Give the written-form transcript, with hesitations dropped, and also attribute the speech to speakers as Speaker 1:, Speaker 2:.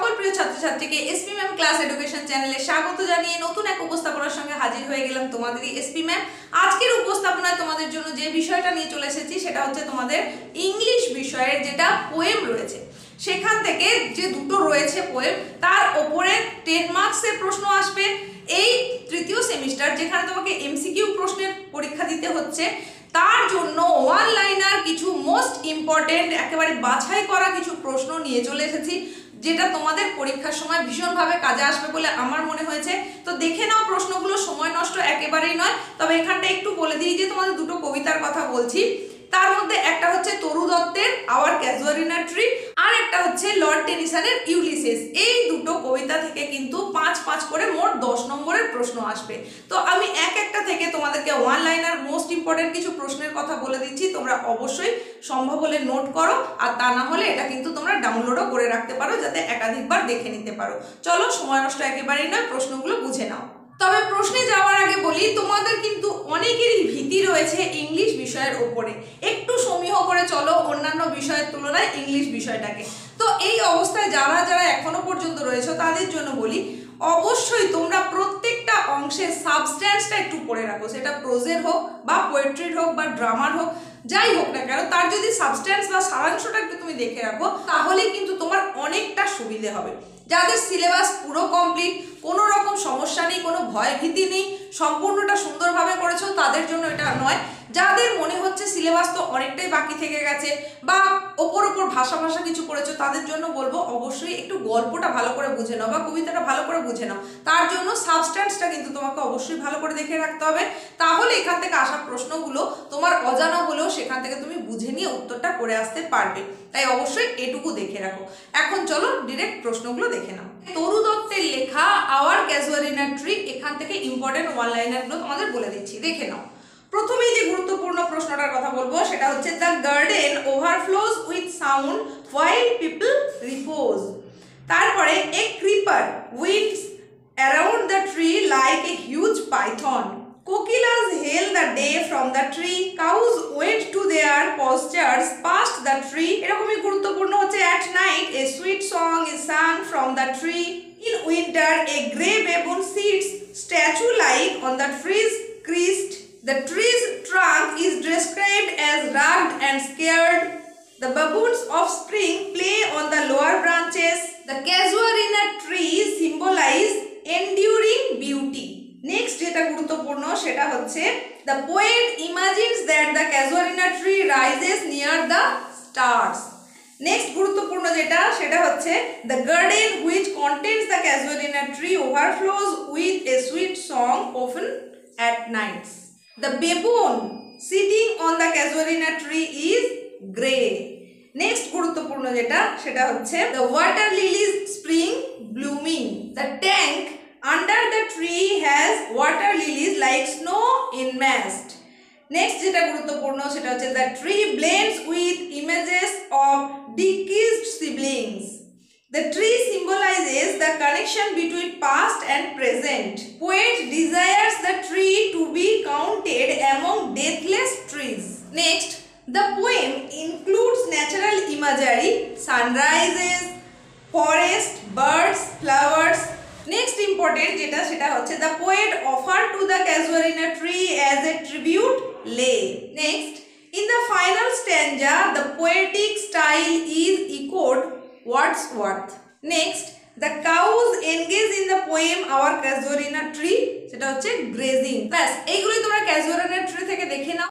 Speaker 1: সকল প্রিয় ছাত্রছাত্রীকে এসপি ম্যাম ক্লাস এডুকেশন চ্যানেলে স্বাগত জানিয়ে নতুন এক উপস্থাপনার সঙ্গে হাজির হয়ে গেলাম তোমাদেরই এসপি ম্যাম। আজকের উপস্থাপনায় তোমাদের জন্য যে বিষয়টা নিয়ে চলে এসেছি সেটা হচ্ছে তোমাদের ইংলিশ বিষয়ের যেটা পোয়েম রয়েছে সেখান থেকে যে দুটো রয়েছে পোয়েম তার ওপরে 10 মার্কসের প্রশ্ন আসবে। এই তৃতীয় সেমিস্টার যেখানে তোমাকে এমসিকিউ প্রশ্নের পরীক্ষা দিতে হচ্ছে তার জন্য ওয়ান লাইনার কিছু মোস্ট ইম্পর্টেন্ট একেবারে বাছাই করা কিছু প্রশ্ন নিয়ে চলে এসেছি, যেটা তোমাদের পরীক্ষার সময় ভীষণভাবে কাজে আসবে বলে আমার মনে হয়েছে। তো দেখে নাও প্রশ্নগুলো, সময় নষ্ট একেবারেই নয়। তবে এখানটা একটু বলে দিই যে তোমাদের দুটো কবিতার কথা বলছি, তার মধ্যে একটা হচ্ছে তরু দত্তের আওয়ার ক্যাজুয়ালিনা ট্রি, আর একটা হচ্ছে লর্ড টেনিসনের ইউলিসিস। এই দুটো কবিতা থেকে কিন্তু 5-5 করে মোট 10 নম্বরের প্রশ্ন আসবে। তো আমি একটা থেকে তোমাদেরকে ওয়ান লাইনার মোস্ট ইম্পর্টেন্ট কিছু প্রশ্নের কথা বলে দিচ্ছি, তোমরা অবশ্যই সম্ভব হলে নোট করো, আর তা না হলে এটা কিন্তু তোমরা ডাউনলোডও করে রাখতে পারো যাতে একাধিকবার দেখে নিতে পারো। চলো, সময় নষ্ট একেবারেই নয়, প্রশ্নগুলো বুঝে নাও। তবে প্রশ্নে যাওয়ার আগে বলি, তোমাদের কিন্তু অনেকেরই ভীতি রয়েছে ইংলিশ বিষয়ের ওপরে। একটু সমীহ করে চলো অন্যান্য বিষয়ের তুলনায় ইংলিশ বিষয়টাকে। তো এই অবস্থায় যারা যারা এখনো পর্যন্ত রয়েছে তাদের জন্য বলি, অবশ্যই তোমরা প্রত্যেকটা অংশের সাবস্ট্যান্সটা একটু পড়ে রাখো, সেটা প্রোজের হোক বা পোয়েট্রির হোক বা ড্রামার হোক, যাই হোক না কেন, তার যদি সাবস্ট্যান্স বা সারাংশটা একটু তুমি দেখে রাখো তাহলে কিন্তু তোমার অনেকটা সুবিধে হবে। যাদের সিলেবাস পুরো কমপ্লিট, কোনো রকম সমস্যা নেই, কোনো ভয় ভীতি নেই, সম্পূর্ণটা সুন্দরভাবে করেছো, তাদের জন্য এটা নয়। যাদের মনে হচ্ছে সিলেবাস তো অনেকটাই বাকি থেকে গেছে বা ওপর ভাষা কিছু করেছো, তাদের জন্য বলবো অবশ্যই একটু গল্পটা ভালো করে বুঝে নাও বা কবিতাটা ভালো করে বুঝে নাও। তার জন্য সাবস্ট্যান্সটা কিন্তু তোমাকে অবশ্যই ভালো করে দেখে রাখতে হবে, তাহলে এখান থেকে আসা প্রশ্নগুলো তোমার অজানা হলেও সেখান থেকে তুমি বুঝে নিয়ে উত্তরটা করে আসতে পারবে। তাই অবশ্যই এটুকু দেখে রাখো। এখন চলো ডিরেক্ট প্রশ্নগুলো দেখে নাও। তরু দত্তের লেখা আওয়ার ক্যাজুয়ালিনা ট্রি, এখান থেকে ইম্পর্টেন্ট ওয়ান লাইনারগুলো তোমাদের বলে দিচ্ছি, দেখে নাও। প্রথমেই যে গুরুত্বপূর্ণ প্রশ্নটার কথা বলবো সেটা হচ্ছে the garden overflows with sound while people repose. তারপরে a creeper winds around the tree like a huge python. Kokilas hail the day from the tree, cows went to their pastures past the tree. এরকমই গুরুত্বপূর্ণ হচ্ছে at night a sweet song is sung from the tree. In winter a grey baboon sits statue like on the tree's crest. The tree's trunk is described as rugged and scared. The baboons of spring play on the lower branches. The casuarina tree symbolize enduring beauty. Next যেটা গুরুত্বপূর্ণ সেটা হচ্ছে the poet imagines that the casuarina tree rises near the stars. Next গুরুত্বপূর্ণ যেটা সেটা হচ্ছে the garden which contains the casuarina tree overflows with a sweet song often at nights. The baboon sitting on the casuarina tree is grey. Next গুরুত্বপূর্ণ যেটা সেটা হচ্ছে the water lilies spring blooming. The tank under the tree has water lilies like snow enmeshed. Next যেটা গুরুত্বপূর্ণ সেটা হচ্ছে the tree blends with images of deceased siblings. The tree symbolizes the connection between past and present. Poet desires the tree to be counted among deathless trees. Next, the poem includes natural imagery, sunrises, forest, birds, flowers. Next important যেটা সেটা হচ্ছে the poet offered to the casuarina tree as a tribute lay. Next, in the final stanza, the poetic style is echoed Wordsworth. Next, the cows engage in the poem Our Casuarina Tree, সেটা হচ্ছে grazing. ব্যাস এইগুলোই তোমরা casuarina tree থেকে দেখে নাও।